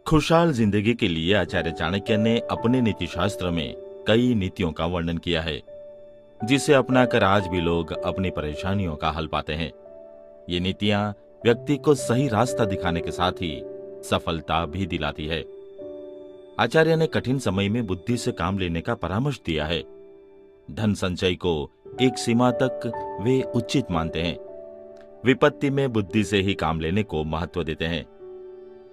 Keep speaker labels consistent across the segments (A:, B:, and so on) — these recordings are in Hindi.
A: खुशहाल जिंदगी के लिए आचार्य चाणक्य ने अपने नीति शास्त्र में कई नीतियों का वर्णन किया है, जिसे अपनाकर आज भी लोग अपनी परेशानियों का हल पाते हैं। ये नीतियां व्यक्ति को सही रास्ता दिखाने के साथ ही सफलता भी दिलाती है। आचार्य ने कठिन समय में बुद्धि से काम लेने का परामर्श दिया है। धन संचय को एक सीमा तक वे उचित मानते हैं। विपत्ति में बुद्धि से ही काम लेने को महत्व देते हैं।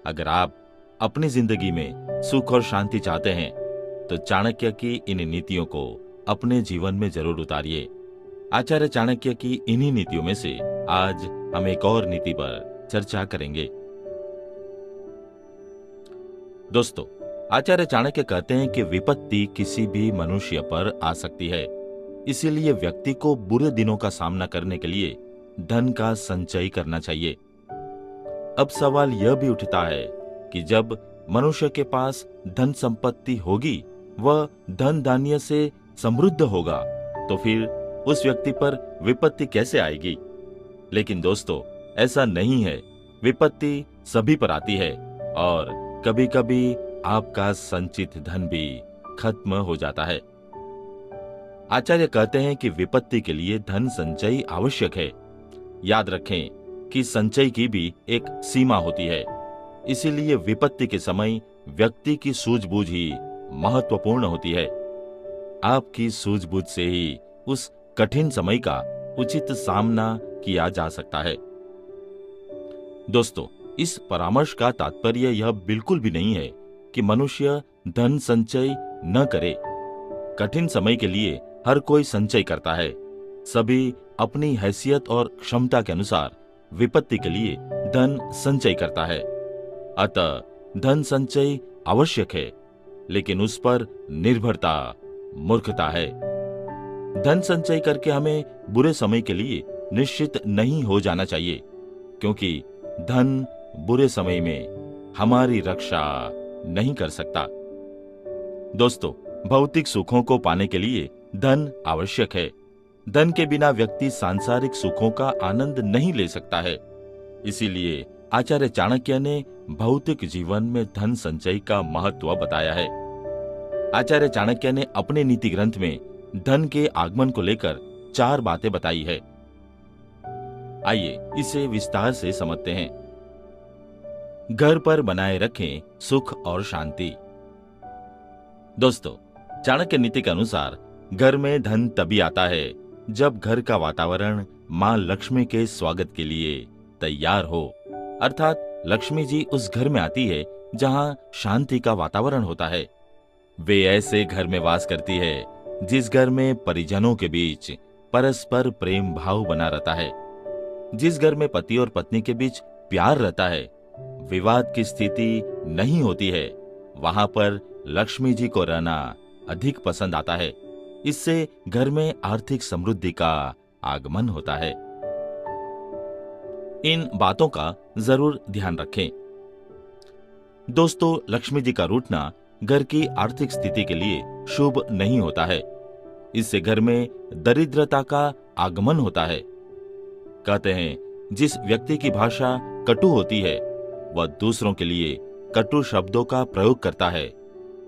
A: अगर आप अपनी जिंदगी में सुख और शांति चाहते हैं तो चाणक्य की इन नीतियों को अपने जीवन में जरूर उतारिए। आचार्य चाणक्य की इन्हीं नीतियों में से आज हम एक और नीति पर चर्चा करेंगे। दोस्तों, आचार्य चाणक्य कहते हैं कि विपत्ति किसी भी मनुष्य पर आ सकती है, इसीलिए व्यक्ति को बुरे दिनों का सामना करने के लिए धन का संचय करना चाहिए। अब सवाल यह भी उठता है कि जब मनुष्य के पास धन संपत्ति होगी, वह धन धान्य से समृद्ध होगा, तो फिर उस व्यक्ति पर विपत्ति कैसे आएगी? लेकिन दोस्तों, ऐसा नहीं है। विपत्ति सभी पर आती है और कभी-कभी आपका संचित धन भी खत्म हो जाता है। आचार्य कहते हैं कि विपत्ति के लिए धन संचय आवश्यक है। याद रखें कि संचय की भी एक सीमा होती है, इसीलिए विपत्ति के समय व्यक्ति की सूझबूझ ही महत्वपूर्ण होती है। आपकी सूझबूझ से ही उस कठिन समय का उचित सामना किया जा सकता है। दोस्तों, इस परामर्श का तात्पर्य यह बिल्कुल भी नहीं है कि मनुष्य धन संचय न करे। कठिन समय के लिए हर कोई संचय करता है। सभी अपनी हैसियत और क्षमता के अनुसार विपत्ति के लिए धन संचय करता है। अतः धन संचय आवश्यक है, लेकिन उस पर निर्भरता मूर्खता है। धन संचय करके हमें बुरे समय के लिए निश्चित नहीं हो जाना चाहिए, क्योंकि धन बुरे समय में हमारी रक्षा नहीं कर सकता। दोस्तों, भौतिक सुखों को पाने के लिए धन आवश्यक है। धन के बिना व्यक्ति सांसारिक सुखों का आनंद नहीं ले सकता है। इसीलिए आचार्य चाणक्य ने भौतिक जीवन में धन संचय का महत्व बताया है। आचार्य चाणक्य ने अपने नीति ग्रंथ में धन के आगमन को लेकर 4 बातें बताई है। आइए इसे विस्तार से समझते हैं। घर पर बनाए रखें सुख और शांति। दोस्तों, चाणक्य नीति के अनुसार घर में धन तभी आता है जब घर का वातावरण मां लक्ष्मी के स्वागत के लिए तैयार हो। अर्थात लक्ष्मी जी उस घर में आती है जहां शांति का वातावरण होता है। वे ऐसे घर में वास करती है जिस घर में परिजनों के बीच परस्पर प्रेम भाव बना रहता है, जिस घर में पति और पत्नी के बीच प्यार रहता है, विवाद की स्थिति नहीं होती है, वहां पर लक्ष्मी जी को रहना अधिक पसंद आता है। इससे घर में आर्थिक समृद्धि का आगमन होता है। इन बातों का जरूर ध्यान रखें। दोस्तों, लक्ष्मी जी का रूठना घर की आर्थिक स्थिति के लिए शुभ नहीं होता है। इससे घर में दरिद्रता का आगमन होता है। कहते हैं, जिस व्यक्ति की भाषा कटु होती है, वह दूसरों के लिए कटु शब्दों का प्रयोग करता है,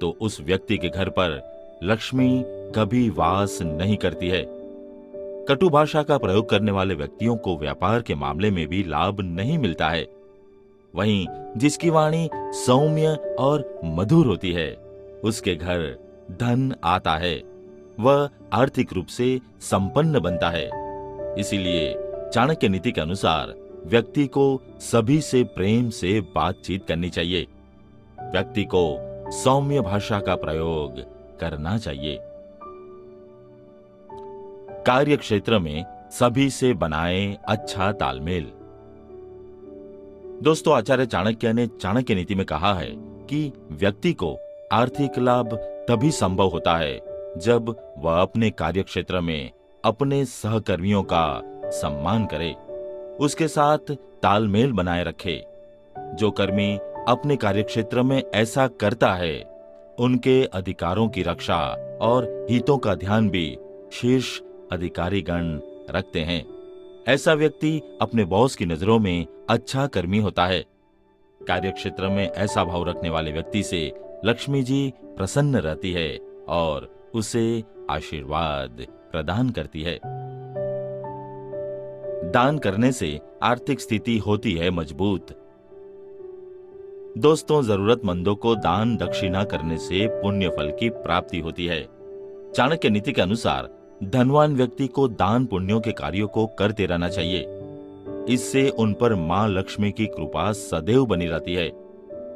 A: तो उस व्यक्ति के घर पर लक्ष्मी कभी वास नहीं करती है। कटु भाषा का प्रयोग करने वाले व्यक्तियों को व्यापार के मामले में भी लाभ नहीं मिलता है। वहीं जिसकी वाणी सौम्य और मधुर होती है, उसके घर धन आता है, वह आर्थिक रूप से संपन्न बनता है। इसीलिए चाणक्य नीति के अनुसार व्यक्ति को सभी से प्रेम से बातचीत करनी चाहिए। व्यक्ति को सौम्य भाषा का प्रयोग करना चाहिए। कार्य क्षेत्र में सभी से बनाए अच्छा तालमेल। दोस्तों, आचार्य चाणक्य ने चाणक्य नीति में कहा है कि व्यक्ति को आर्थिक लाभ तभी संभव होता है जब वह अपने कार्य क्षेत्र में अपने सहकर्मियों का सम्मान करे, उसके साथ तालमेल बनाए रखे। जो कर्मी अपने कार्यक्षेत्र में ऐसा करता है, उनके अधिकारों की रक्षा और हितों का ध्यान भी शीर्ष अधिकारीगण रखते हैं। ऐसा व्यक्ति अपने बॉस की नजरों में अच्छा कर्मी होता है। कार्यक्षेत्र में ऐसा भाव रखने वाले व्यक्ति से लक्ष्मी जी प्रसन्न रहती है और उसे आशीर्वाद प्रदान करती है। दान करने से आर्थिक स्थिति होती है मजबूत। दोस्तों, जरूरतमंदों को दान दक्षिणा करने से पुण्य फल की प्राप्ति होती है। चाणक्य नीति के अनुसार धनवान व्यक्ति को दान पुण्यों के कार्यों को करते रहना चाहिए। इससे उन पर मां लक्ष्मी की कृपा सदैव बनी रहती है।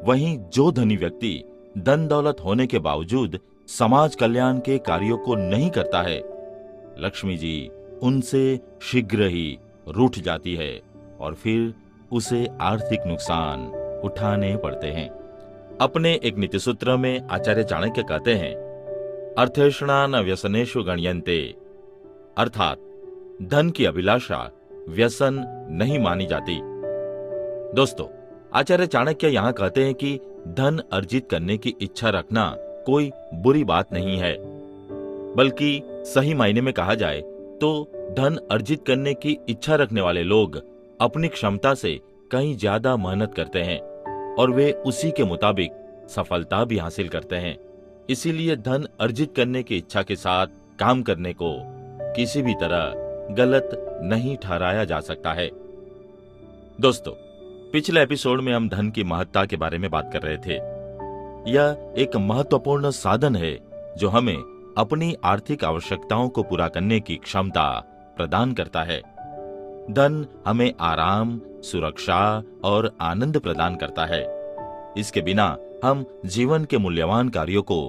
A: वहीं जो धनी व्यक्ति धन दौलत होने के बावजूद समाज कल्याण के कार्यों को नहीं करता है, लक्ष्मी जी उनसे शीघ्र ही रूठ जाती है और फिर उसे आर्थिक नुकसान उठाने पड़ते हैं। अपने एक नीति सूत्र में आचार्य चाणक्य कहते हैं, अर्थेषणा न व्यसनेषु गण्यन्ते, अर्थात धन की अभिलाषा व्यसन नहीं मानी जाती। दोस्तों, आचार्य चाणक्य यहाँ कहते हैं कि धन अर्जित करने की इच्छा रखना कोई बुरी बात नहीं है, बल्कि सही मायने में कहा जाए तो धन अर्जित करने की इच्छा रखने वाले लोग अपनी क्षमता से कहीं ज्यादा मेहनत करते हैं और वे उसी के मुताबिक सफलता भी हासिल करते हैं। इसीलिए धन अर्जित करने की इच्छा के साथ काम करने को किसी भी तरह गलत नहीं ठहराया जा सकता है। दोस्तों, पिछले एपिसोड में हम धन की महत्ता के बारे में बात कर रहे थे। यह एक महत्वपूर्ण साधन है जो हमें अपनी आर्थिक आवश्यकताओं को पूरा करने की क्षमता प्रदान करता है। धन हमें आराम, सुरक्षा और आनंद प्रदान करता है। इसके बिना हम जीवन के मूल्यवान कार्यों को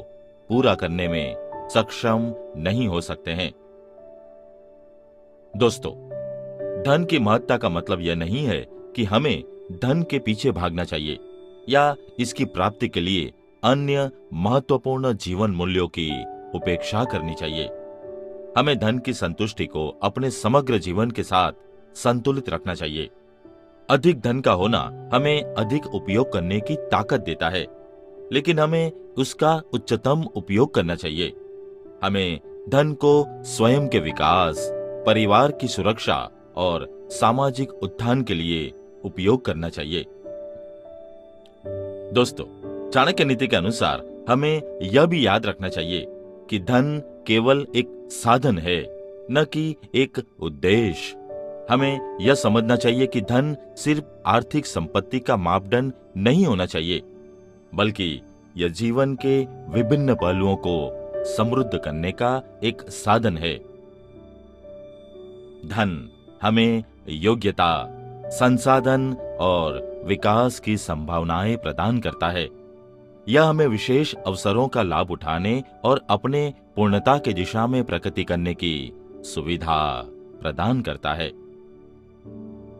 A: पूरा करने में सक्षम नहीं हो सकते हैं। दोस्तों, धन की महत्ता का मतलब यह नहीं है कि हमें धन के पीछे भागना चाहिए या इसकी प्राप्ति के लिए अन्य महत्वपूर्ण जीवन मूल्यों की उपेक्षा करनी चाहिए। हमें धन की संतुष्टि को अपने समग्र जीवन के साथ संतुलित रखना चाहिए। अधिक धन का होना हमें अधिक उपयोग करने की ताकत देता है, लेकिन हमें उसका उच्चतम उपयोग करना चाहिए। हमें धन को स्वयं के विकास, परिवार की सुरक्षा और सामाजिक उत्थान के लिए उपयोग करना चाहिए। दोस्तों, चाणक्य नीति के अनुसार हमें यह भी याद रखना चाहिए कि धन केवल एक साधन है, न कि एक उद्देश्य। हमें यह समझना चाहिए कि धन सिर्फ आर्थिक संपत्ति का मापदंड नहीं होना चाहिए, बल्कि यह जीवन के विभिन्न पहलुओं को समृद्ध करने का एक साधन है। धन हमें योग्यता, संसाधन और विकास की संभावनाएं प्रदान करता है। यह हमें विशेष अवसरों का लाभ उठाने और अपने पूर्णता की दिशा में प्रगति करने की सुविधा प्रदान करता है।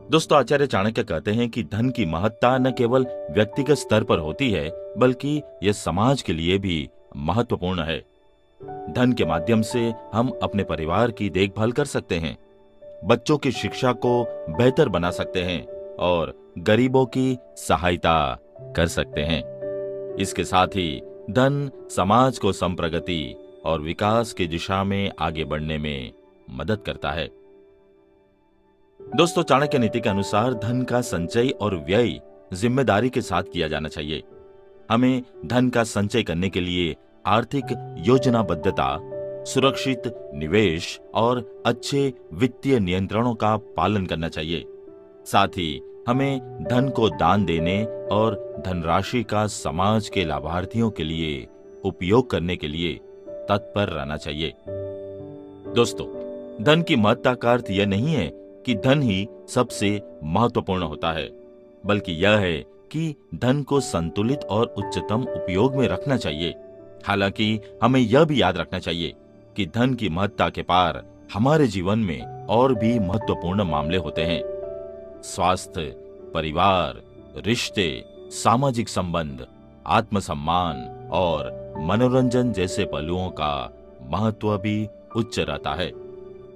A: दोस्तों, आचार्य चाणक्य कहते हैं कि धन की महत्ता न केवल व्यक्तिगत स्तर पर होती है, बल्कि यह समाज के लिए भी महत्वपूर्ण है। धन के माध्यम से हम अपने परिवार की देखभाल कर सकते हैं, बच्चों की शिक्षा को बेहतर बना सकते हैं और गरीबों की सहायता कर सकते हैं। इसके साथ ही धन समाज को संप्रगति और विकास की दिशा में आगे बढ़ने में मदद करता है। दोस्तों, चाणक्य नीति के अनुसार धन का संचय और व्यय जिम्मेदारी के साथ किया जाना चाहिए। हमें धन का संचय करने के लिए आर्थिक योजनाबद्धता, सुरक्षित निवेश और अच्छे वित्तीय नियंत्रणों का पालन करना चाहिए। साथ ही हमें धन को दान देने और धनराशि का समाज के लाभार्थियों के लिए उपयोग करने के लिए तत्पर रहना चाहिए। दोस्तों, धन की महत्ता का अर्थ यह नहीं है कि धन ही सबसे महत्वपूर्ण होता है, बल्कि यह है कि धन को संतुलित और उच्चतम उपयोग में रखना चाहिए। हालांकि हमें यह भी याद रखना चाहिए कि धन की महत्ता के पार हमारे जीवन में और भी महत्वपूर्ण मामले होते हैं। स्वास्थ्य, परिवार, रिश्ते, सामाजिक संबंध, आत्मसम्मान और मनोरंजन जैसे पहलुओं का महत्व भी उच्च रहता है।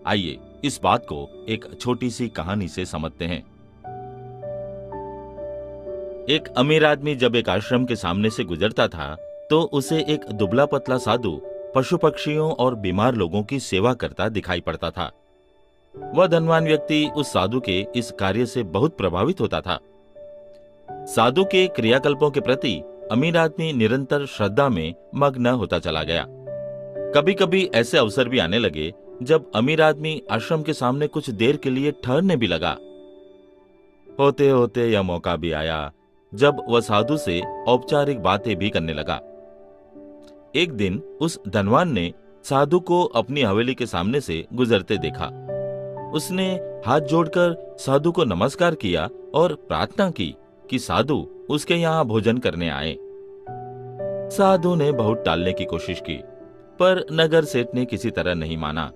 A: आइए इस बात को एक छोटी सी कहानी से समझते हैं। एक अमीर आदमी जब एक आश्रम के सामने से गुजरता था तो उसे एक दुबला पतला साधु पशु पक्षियों और बीमार लोगों की सेवा करता दिखाई पड़ता था। वह धनवान व्यक्ति उस साधु के इस कार्य से बहुत प्रभावित होता था। साधु के क्रियाकल्पों के प्रति अमीर आदमी निरंतर श्रद्धा में मग्न होता चला गया। कभी कभी ऐसे अवसर भी आने लगे जब अमीर आदमी आश्रम के सामने कुछ देर के लिए ठहरने भी लगा। होते होते यह मौका भी आया जब वह साधु से औपचारिक बातें भी करने लगा। एक दिन उस धनवान ने साधु को अपनी हवेली के सामने से गुजरते देखा। उसने हाथ जोड़कर साधु को नमस्कार किया और प्रार्थना की कि साधु उसके यहाँ भोजन करने आए। साधु ने बहुत टालने की कोशिश की, पर नगर सेठ ने किसी तरह नहीं माना।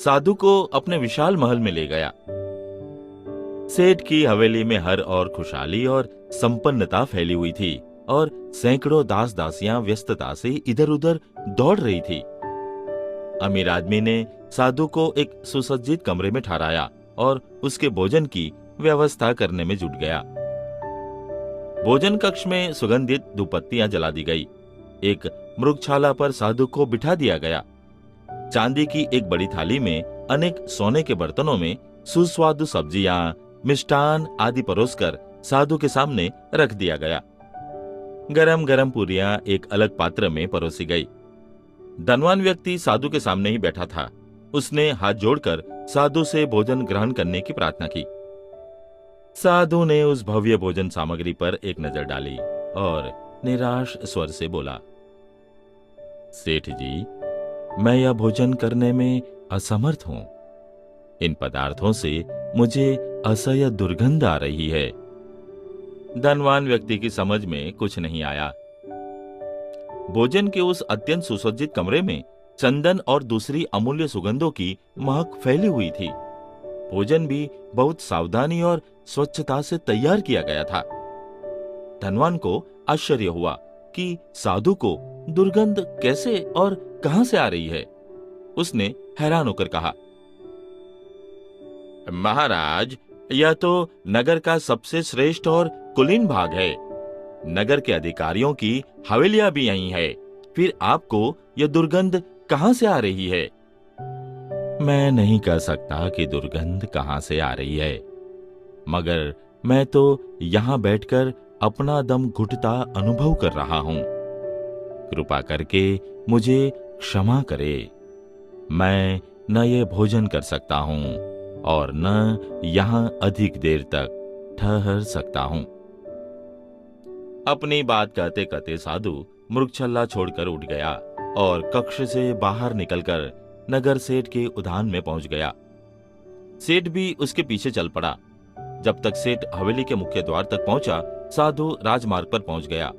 A: साधु को अपने विशाल महल में ले गया। सेठ की हवेली में हर और खुशहाली और संपन्नता फैली हुई थी और सैकड़ों दास दासियां व्यस्तता से इधर उधर दौड़ रही थी। अमीर आदमी ने साधु को एक सुसज्जित कमरे में ठहराया और उसके भोजन की व्यवस्था करने में जुट गया। भोजन कक्ष में सुगंधित धूपबत्तियां जला दी गई। एक मृगशाला पर साधु को बिठा दिया गया। चांदी की एक बड़ी थाली में अनेक सोने के बर्तनों में सुस्वादु सब्जियां, मिष्टान आदि परोसकर साधु के सामने रख दिया गया। गरम गरम पूरियां एक अलग पात्र में परोसी गई। धनवान व्यक्ति साधु के सामने ही बैठा था। उसने हाथ जोड़कर साधु से भोजन ग्रहण करने की प्रार्थना की। साधु ने उस भव्य भोजन सामग्री पर एक नजर डाली और निराश स्वर से बोला, सेठ जी, मैं यह भोजन करने में असमर्थ हूं। इन पदार्थों से मुझे असह्य दुर्गंध आ रही है। धनवान व्यक्ति की समझ में कुछ नहीं आया। भोजन के उस अत्यंत सुसज्जित कमरे में चंदन और दूसरी अमूल्य सुगंधों की महक फैली हुई थी। भोजन भी बहुत सावधानी और स्वच्छता से तैयार किया गया था। धनवान को आश्चर्य हुआ कि साधु को दुर्गंध कैसे और कहां से आ रही है। उसने हैरान होकर कहा, महाराज, यह तो नगर का सबसे श्रेष्ठ और कुलीन भाग है। नगर के अधिकारियों की हवेलियां भी यहीं है। फिर आपको यह दुर्गंध कहां से आ रही है? मैं नहीं कह सकता कि दुर्गंध कहां से आ रही है, मगर मैं तो यहां बैठकर अपना दम घुटता अनुभव कर रहा हूं। कृपा करके मुझे क्षमा करे। मैं न ये भोजन कर सकता हूं और न यहां अधिक देर तक ठहर सकता हूं। अपनी बात कहते कहते साधु मृगछल्ला छोड़कर उठ गया और कक्ष से बाहर निकलकर नगर सेठ के उद्यान में पहुंच गया। सेठ भी उसके पीछे चल पड़ा। जब तक सेठ हवेली के मुख्य द्वार तक पहुंचा, साधु राजमार्ग पर पहुंच गया।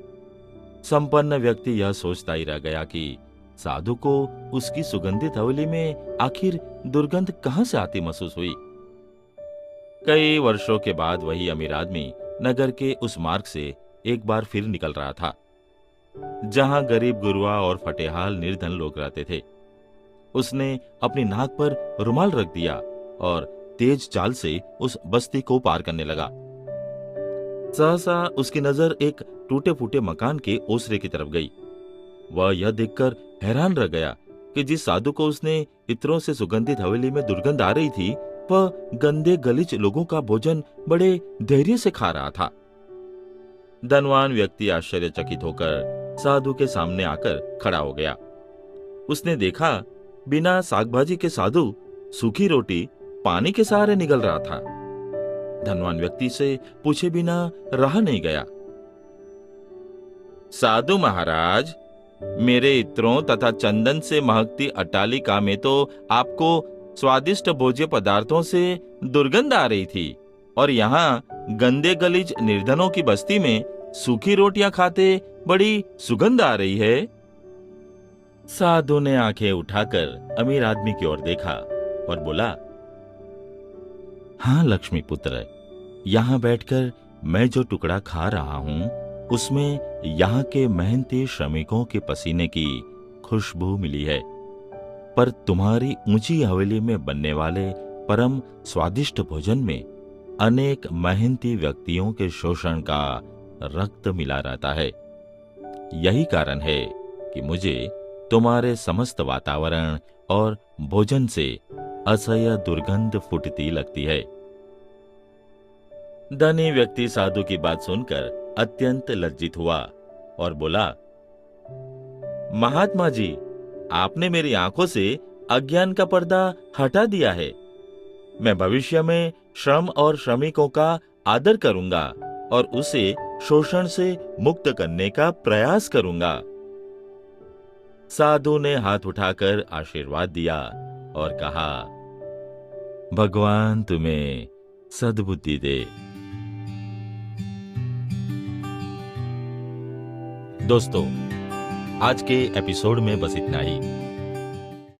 A: संपन्न व्यक्ति यह सोचता ही रह गया कि साधु को उसकी सुगंधित हवेली में आखिर दुर्गंध कहां से आती महसूस हुई। कई वर्षों के बाद वही अमीर आदमी नगर के उस मार्ग से एक बार फिर निकल रहा था, जहां गरीब गुरुआ और फटेहाल निर्धन लोग रहते थे। उसने अपनी नाक पर रुमाल रख दिया और तेज चाल से उस बस्ती को पार करने लगा। सहसा उसकी नजर एक टूटे फूटे मकान के ओसरे की तरफ गई। वह यह देखकर हैरान रह गया कि जिस साधु को उसने इत्रों से सुगंधित हवेली में दुर्गंध आ रही थी, वह गंदे गलीच लोगों का भोजन बड़े धैर्य से खा रहा था। धनवान व्यक्ति आश्चर्यचकित होकर साधु के सामने आकर खड़ा हो गया। उसने देखा, बिना सागभाजी के साधु सूखी रोटी पानी के सहारे निगल रहा था। धनवान व्यक्ति से पूछे बिना रहा नहीं गया। साधु महाराज, मेरे इत्रों तथा चंदन से महकती अट्टालिका में तो आपको स्वादिष्ट भोज्य पदार्थों से दुर्गंध आ रही थी, और यहाँ गंदे गलीज निर्धनों की बस्ती में सूखी रोटियां खाते बड़ी सुगंध आ रही है। साधु ने आंखें उठाकर अमीर आदमी की ओर देखा और बोला, हाँ लक्ष्मी पुत्र, यहां बैठकर मैं जो टुकड़ा खा रहा हूं, उसमें यहाँ के मेहनती श्रमिकों के पसीने की खुशबू मिली है। पर तुम्हारी ऊंची हवेली में बनने वाले परम स्वादिष्ट भोजन में अनेक मेहनती व्यक्तियों के शोषण का रक्त मिला रहता है। यही कारण है कि मुझे तुम्हारे समस्त वातावरण और भोजन से असह्य दुर्गंध फूटती लगती है। धनी व्यक्ति साधु की बात सुनकर अत्यंत लज्जित हुआ और बोला, महात्मा जी, आपने मेरी आंखों से अज्ञान का पर्दा हटा दिया है। मैं भविष्य में श्रम और श्रमिकों का आदर करूंगा और उसे शोषण से मुक्त करने का प्रयास करूंगा। साधु ने हाथ उठाकर आशीर्वाद दिया और कहा, भगवान तुम्हें सद्बुद्धि दे। दोस्तों, आज के एपिसोड में बस इतना ही।